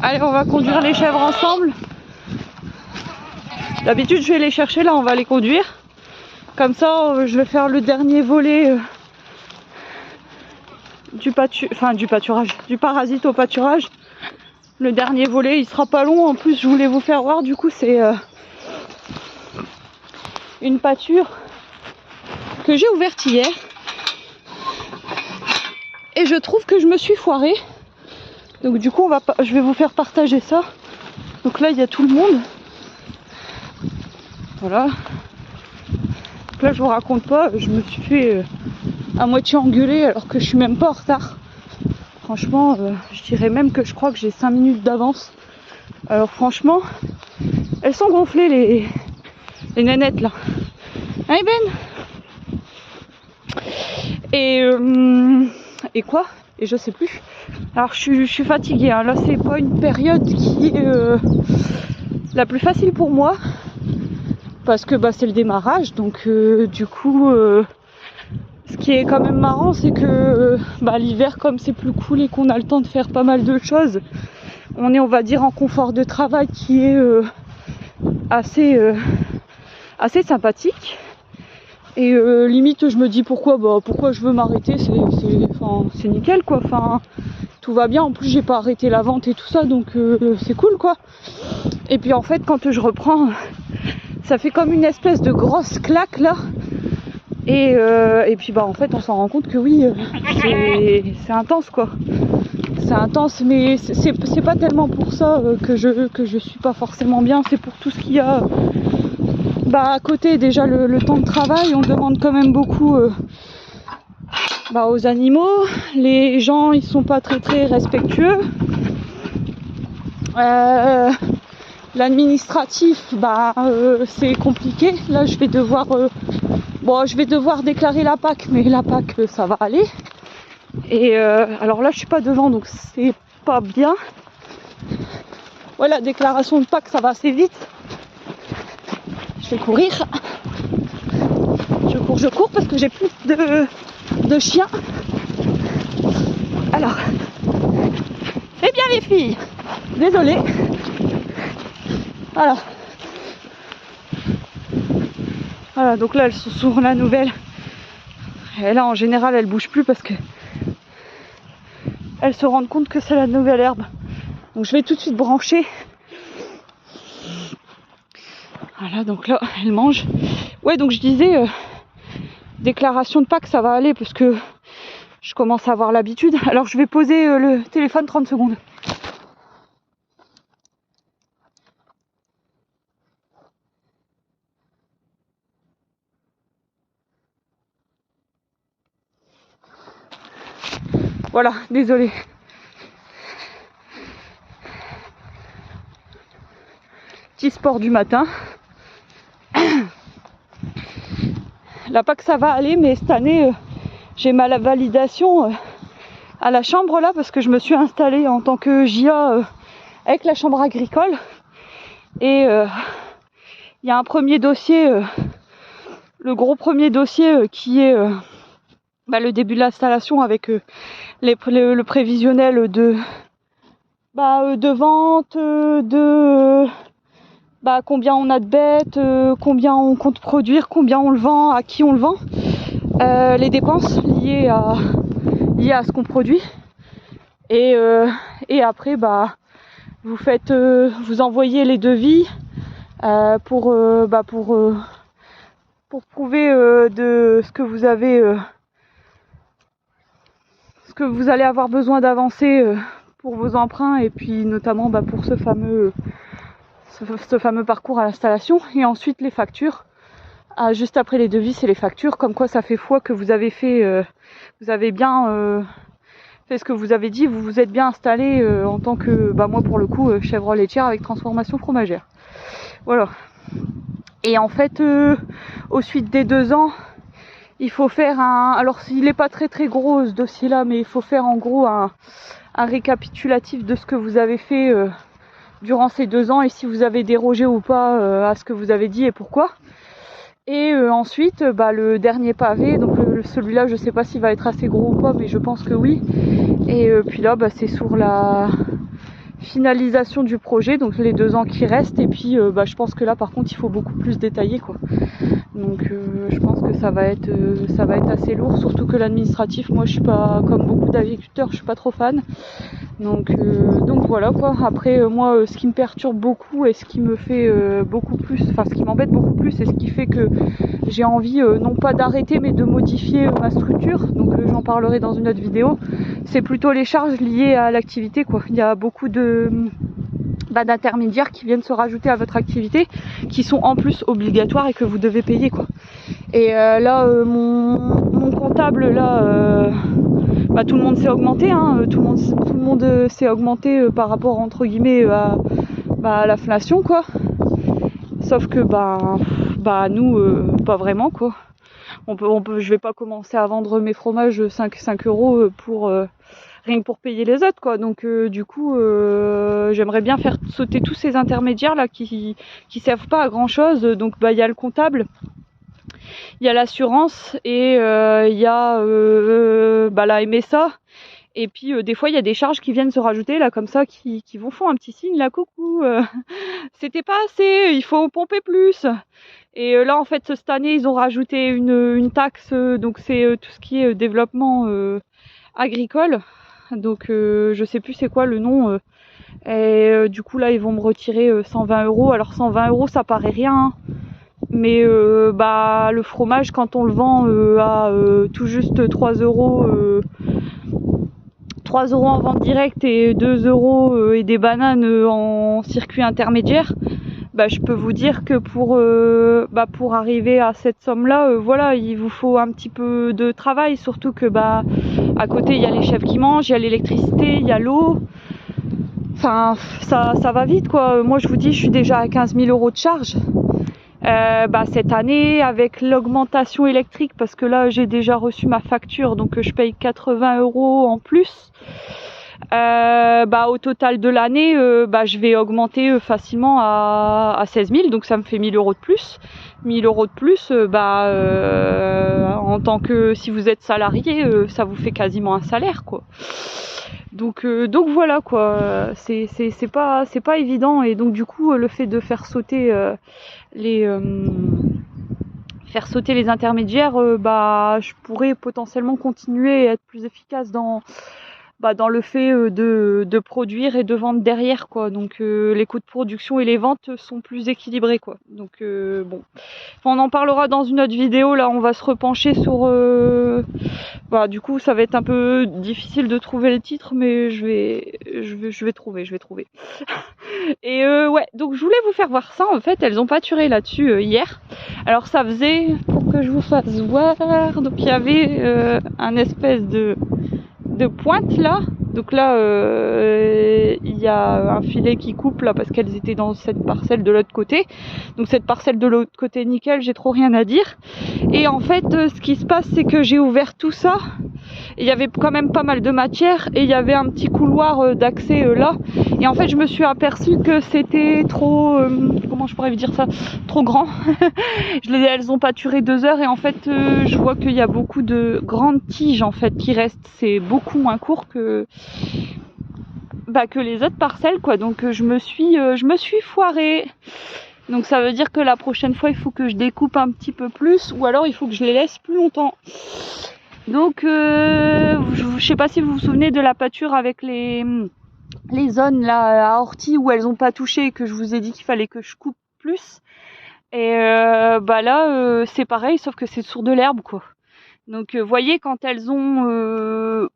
Allez, on va conduire les chèvres ensemble. D'habitude, je vais les chercher, là, on va les conduire. Comme ça, je vais faire le dernier volet du pâturage, du parasite au pâturage. Le dernier volet, il sera pas long. En plus, je voulais vous faire voir, du coup, c'est une pâture que j'ai ouverte hier. Et je trouve que je me suis foirée. Donc du coup, je vais vous faire partager ça. Donc là, il y a tout le monde. Voilà. Donc là, je vous raconte pas, je me suis fait à moitié engueuler alors que je suis même pas en retard. Franchement, je dirais même que je crois que j'ai 5 minutes d'avance. Alors franchement, elles sont gonflées les nénettes là. Hein Ben? Et quoi? Et je sais plus. Alors je suis fatiguée, hein. Là c'est pas une période qui est la plus facile pour moi. Parce que c'est le démarrage. Donc du coup, ce qui est quand même marrant, c'est que l'hiver, comme c'est plus cool et qu'on a le temps de faire pas mal de choses, on est, on va dire, en confort de travail qui est assez sympathique. Et limite je me dis pourquoi je veux m'arrêter, c'est nickel quoi, enfin tout va bien, en plus j'ai pas arrêté la vente et tout ça, donc c'est cool quoi. Et puis en fait quand je reprends, ça fait comme une espèce de grosse claque là, et puis en fait on s'en rend compte que oui, c'est intense quoi. C'est intense, mais c'est pas tellement pour ça que je suis pas forcément bien, c'est pour tout ce qu'il y a à côté. Déjà le temps de travail, on demande quand même beaucoup aux animaux. Les gens ils sont pas très respectueux. L'administratif c'est compliqué. Là je vais devoir déclarer la PAC, mais la PAC ça va aller. Et alors là je suis pas devant, donc c'est pas bien. Voilà, déclaration de PAC ça va assez vite. Je vais courir. Je cours parce que j'ai plus de chiens. Alors, eh bien les filles, désolée. Voilà, donc là elles sont sur la nouvelle. Et là en général elles bougent plus parce que elles se rendent compte que c'est la nouvelle herbe. Donc je vais tout de suite brancher. Voilà, donc là elles mangent. Ouais, donc je disais déclaration de PAC ça va aller parce que je commence à avoir l'habitude. Alors je vais poser le téléphone 30 secondes. Voilà, désolée. Petit sport du matin. La PAC ça va aller, mais cette année j'ai ma validation à la chambre là parce que je me suis installée en tant que JA avec la chambre agricole. Et il y a un premier dossier, le gros premier dossier qui est le début de l'installation avec le prévisionnel de vente, combien on a de bêtes, combien on compte produire, combien on le vend, à qui on le vend, les dépenses liées à ce qu'on produit, et après vous faites vous envoyez les devis pour prouver de ce que vous avez ce que vous allez avoir besoin d'avancer pour vos emprunts, et puis notamment pour ce fameux parcours à l'installation. Et ensuite les factures, juste après les devis c'est les factures, comme quoi ça fait foi que vous avez fait vous avez bien fait ce que vous avez dit, vous vous êtes bien installé en tant que moi pour le coup chèvre laitière avec transformation fromagère. Voilà. Et en fait au suite des 2 ans, il faut faire alors il n'est pas très gros ce dossier là, mais il faut faire en gros un récapitulatif de ce que vous avez fait durant ces 2 ans, et si vous avez dérogé ou pas à ce que vous avez dit et pourquoi. Et ensuite le dernier pavé, donc celui-là je sais pas s'il va être assez gros ou pas, mais je pense que oui. Et puis là c'est sur la finalisation du projet, donc les 2 ans qui restent. Et puis je pense que là par contre il faut beaucoup plus détailler quoi. Donc je pense que ça va être assez lourd, surtout que l'administratif, moi je suis pas, comme beaucoup d'agriculteurs, je suis pas trop fan. Donc voilà quoi. Après moi ce qui me perturbe beaucoup et ce qui me fait beaucoup plus, enfin ce qui m'embête beaucoup plus et ce qui fait que j'ai envie non pas d'arrêter mais de modifier ma structure, donc j'en parlerai dans une autre vidéo, c'est plutôt les charges liées à l'activité quoi. Il y a beaucoup d'intermédiaires qui viennent se rajouter à votre activité, qui sont en plus obligatoires et que vous devez payer quoi. Et là mon comptable là tout le monde s'est augmenté, hein, tout le monde s'est augmenté par rapport entre guillemets à l'inflation quoi. Sauf que nous pas vraiment quoi. Je vais pas commencer à vendre mes fromages 5 € pour rien que pour payer les autres quoi. Donc du coup j'aimerais bien faire sauter tous ces intermédiaires là qui servent pas à grand chose. Donc il y a le comptable, il y a l'assurance et il y a la MSA. Et puis des fois il y a des charges qui viennent se rajouter là comme ça, qui vont faire un petit signe là, coucou, c'était pas assez, il faut pomper plus. Et là en fait cette année ils ont rajouté une taxe, donc c'est tout ce qui est développement agricole. Donc je sais plus c'est quoi le nom. Et du coup là ils vont me retirer 120 €. Alors 120 € ça paraît rien, hein. Mais le fromage quand on le vend à tout juste 3 €, 3 € en vente directe et 2 € et des bananes en circuit intermédiaire, je peux vous dire que pour arriver à cette somme là, voilà, il vous faut un petit peu de travail, surtout que à côté il y a les chefs qui mangent, il y a l'électricité, il y a l'eau, enfin ça va vite quoi. Moi je vous dis, je suis déjà à 15 000 € de charge. Cette année avec l'augmentation électrique, parce que là j'ai déjà reçu ma facture, donc je paye 80 € en plus. Au total de l'année, je vais augmenter facilement à 16 000, donc ça me fait 1 000 € de plus. 1 000 € de plus, en tant que, si vous êtes salarié, ça vous fait quasiment un salaire quoi. Donc voilà quoi, c'est pas évident. Et donc du coup le fait de faire sauter les intermédiaires, je pourrais potentiellement continuer et être plus efficace dans le fait de produire et de vendre derrière quoi. Donc les coûts de production et les ventes sont plus équilibrés quoi. Donc on en parlera dans une autre vidéo. Là on va se repencher sur du coup ça va être un peu difficile de trouver le titre, mais je vais trouver. Et donc je voulais vous faire voir ça. En fait elles ont pâturé là-dessus hier. Alors ça faisait, pour que je vous fasse voir, donc il y avait un espèce de pointe là, donc là il y a un filet qui coupe là parce qu'elles étaient dans cette parcelle de l'autre côté. Donc cette parcelle de l'autre côté nickel, j'ai trop rien à dire. Et en fait ce qui se passe c'est que j'ai ouvert tout ça, il y avait quand même pas mal de matière et il y avait un petit couloir d'accès là, et en fait je me suis aperçue que c'était trop comment je pourrais vous dire ça, trop grand. Elles ont pâturé 2 heures et en fait je vois qu'il y a beaucoup de grandes tiges en fait qui restent. C'est beaucoup moins court que les autres parcelles quoi. Donc je me suis foirée. Donc ça veut dire que la prochaine fois il faut que je découpe un petit peu plus, ou alors il faut que je les laisse plus longtemps. Donc je sais pas si vous vous souvenez de la pâture avec les zones là à ortie où elles ont pas touché et que je vous ai dit qu'il fallait que je coupe plus. Et là c'est pareil, sauf que c'est sur de l'herbe quoi. Donc voyez, quand elles ont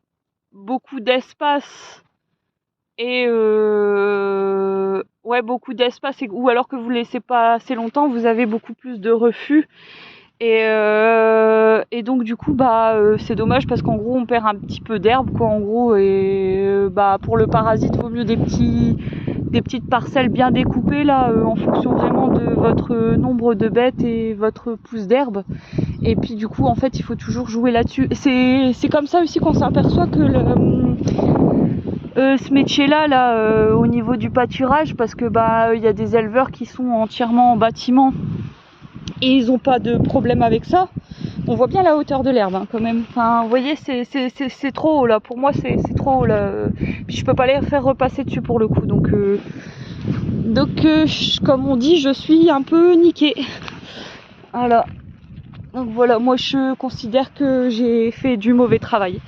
beaucoup d'espace et beaucoup d'espace, ou alors que vous laissez pas assez longtemps, vous avez beaucoup plus de refus. Et donc du coup c'est dommage parce qu'en gros on perd un petit peu d'herbe quoi en gros. Et pour le parasite il vaut mieux des petites parcelles bien découpées là, en fonction vraiment de votre nombre de bêtes et votre pousse d'herbe. Et puis du coup en fait il faut toujours jouer là-dessus. C'est comme ça aussi qu'on s'aperçoit que ce métier là au niveau du pâturage, parce que il y a des éleveurs qui sont entièrement en bâtiment et ils ont pas de problème avec ça. On voit bien la hauteur de l'herbe hein, quand même. Enfin, vous voyez, c'est trop haut là. Pour moi, c'est trop haut là. Puis je peux pas les faire repasser dessus pour le coup. Donc, comme on dit, je suis un peu niquée. Voilà. Donc voilà, moi je considère que j'ai fait du mauvais travail.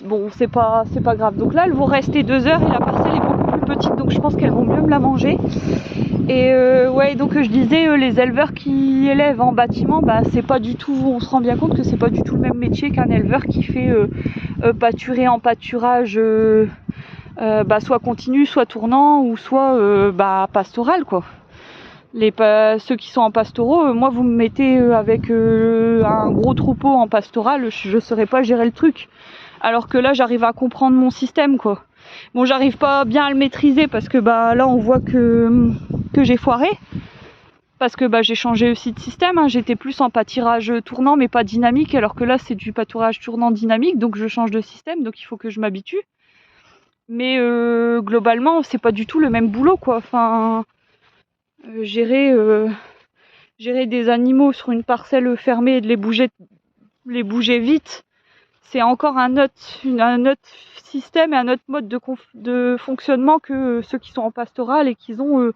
Bon, c'est pas grave. Donc là, elles vont rester 2 heures et la parcelle est beaucoup plus petite, donc je pense qu'elles vont mieux me la manger. Et ouais, donc je disais, les éleveurs qui élèvent en bâtiment, bah c'est pas du tout, on se rend bien compte que c'est pas du tout le même métier qu'un éleveur qui fait pâturer en pâturage, soit continu, soit tournant, ou soit pastoral quoi. Ceux qui sont en pastoraux, moi vous me mettez avec un gros troupeau en pastoral, je saurais pas gérer le truc. Alors que là j'arrive à comprendre mon système quoi. Bon, j'arrive pas bien à le maîtriser parce que là on voit que j'ai foiré. Parce que j'ai changé aussi de système, hein. J'étais plus en pâturage tournant mais pas dynamique, alors que là c'est du pâturage tournant dynamique, donc je change de système, donc il faut que je m'habitue. Mais globalement c'est pas du tout le même boulot quoi. Enfin, gérer des animaux sur une parcelle fermée et de les bouger vite, c'est encore un autre système et un autre mode de fonctionnement que ceux qui sont en pastoral et qui ont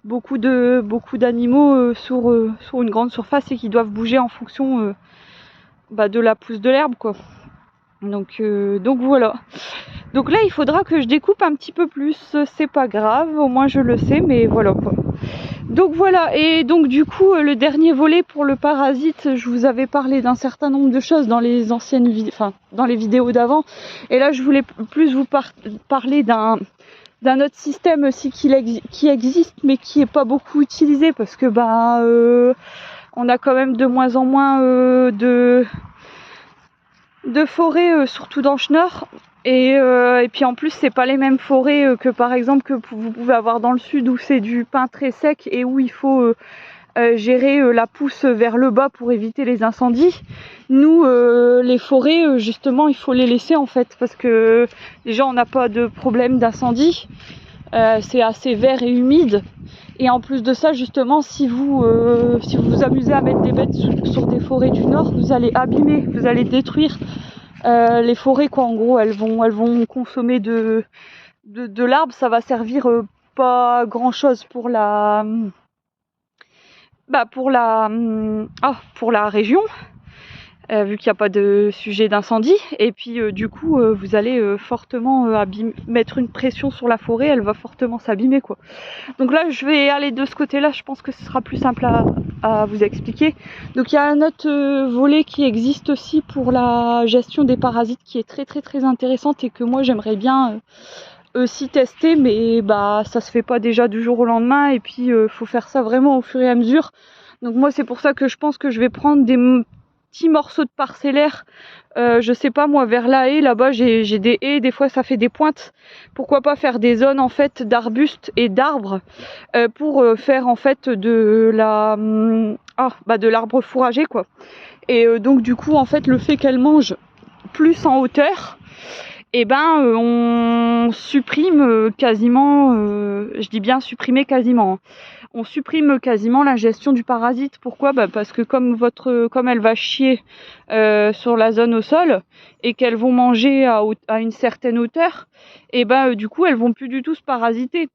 beaucoup d'animaux sur une grande surface et qui doivent bouger en fonction de la pousse de l'herbe quoi. Donc voilà. Donc là il faudra que je découpe un petit peu plus, c'est pas grave, au moins je le sais, mais voilà quoi. Donc voilà, et donc du coup le dernier volet pour le parasite, je vous avais parlé d'un certain nombre de choses dans les anciennes dans les vidéos d'avant, et là je voulais plus vous parler d'un autre système aussi qui existe mais qui est pas beaucoup utilisé parce que on a quand même de moins en moins de forêts, surtout dans Schnorr. Et puis en plus c'est pas les mêmes forêts que par exemple que vous pouvez avoir dans le sud où c'est du pin très sec et où il faut gérer la pousse vers le bas pour éviter les incendies. Nous les forêts justement il faut les laisser en fait parce que déjà on n'a pas de problème d'incendie, c'est assez vert et humide. Et en plus de ça, justement, si vous vous amusez à mettre des bêtes sur des forêts du nord, vous allez abîmer, vous allez détruire les forêts quoi. En gros, elles vont consommer de l'arbre, ça va servir pas grand chose pour la région. Vu qu'il n'y a pas de sujet d'incendie, et puis du coup vous allez fortement mettre une pression sur la forêt, elle va fortement s'abîmer quoi. Donc là je vais aller de ce côté là, je pense que ce sera plus simple à vous expliquer. Donc il y a un autre volet qui existe aussi pour la gestion des parasites qui est très très très intéressante et que moi j'aimerais bien aussi tester, mais ça se fait pas déjà du jour au lendemain, et puis faut faire ça vraiment au fur et à mesure. Donc moi c'est pour ça que je pense que je vais prendre des petits morceaux de parcellaire, je sais pas moi, vers la haie là-bas j'ai des haies, des fois ça fait des pointes, pourquoi pas faire des zones en fait d'arbustes et d'arbres pour faire en fait de l'arbre fourragé quoi. Et donc du coup en fait le fait qu'elle mange plus en hauteur, on supprime quasiment, je dis bien supprimer quasiment, on supprime quasiment la gestion du parasite. Pourquoi ? Parce que comme elle va chier sur la zone au sol et qu'elles vont manger à une certaine hauteur, du coup elles vont plus du tout se parasiter.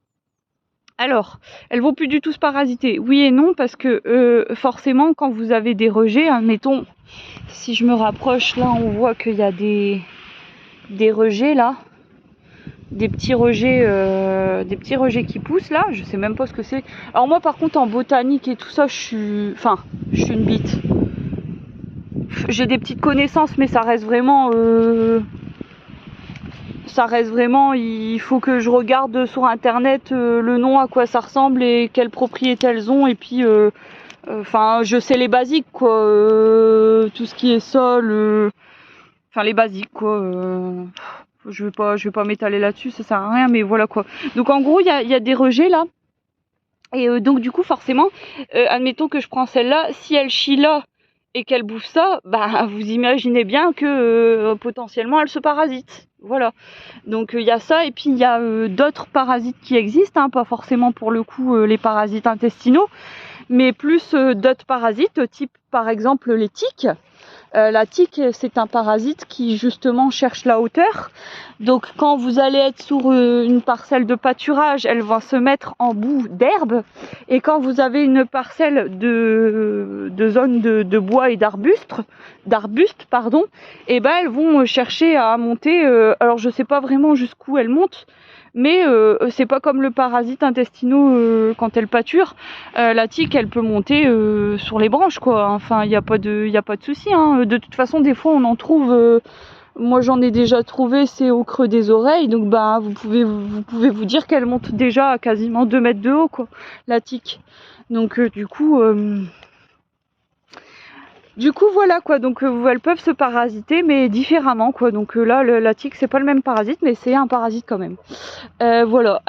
Alors, elles vont plus du tout se parasiter, oui et non, parce que forcément quand vous avez des rejets, admettons, si je me rapproche là on voit qu'il y a des rejets là, des petits rejets qui poussent là, je sais même pas ce que c'est. Alors moi par contre en botanique et tout ça, je suis une bite. J'ai des petites connaissances mais ça reste vraiment il faut que je regarde sur internet le nom, à quoi ça ressemble et quelles propriétés elles ont, et puis je sais les basiques quoi, tout ce qui est sol, les basiques quoi. Je vais pas m'étaler là-dessus, ça sert à rien, mais voilà quoi. Donc en gros il y a des rejets là, et donc du coup forcément admettons que je prends celle-là, si elle chie là et qu'elle bouffe ça, vous imaginez bien que potentiellement elle se parasite. Voilà, donc il y a ça, et puis il y a d'autres parasites qui existent, hein, pas forcément pour le coup les parasites intestinaux, mais plus d'autres parasites type par exemple les tiques. La tique, c'est un parasite qui justement cherche la hauteur. Donc quand vous allez être sur une parcelle de pâturage, elle va se mettre en bout d'herbe. Et quand vous avez une parcelle de zone de bois et d'arbustes, et ben elles vont chercher à monter. Alors je sais pas vraiment jusqu'où elles montent, mais c'est pas comme le parasite intestinaux quand elle pâture. La tique, elle peut monter sur les branches, quoi. Enfin, il y a pas de souci, hein. De toute façon, des fois, on en trouve. Moi, j'en ai déjà trouvé, c'est au creux des oreilles. Donc, bah, vous pouvez vous dire qu'elle monte déjà à quasiment 2 mètres de haut, quoi, la tique. Donc, du coup, voilà, quoi. Donc, elles peuvent se parasiter, mais différemment, quoi. Donc là, la tique, c'est pas le même parasite, mais c'est un parasite quand même. Voilà.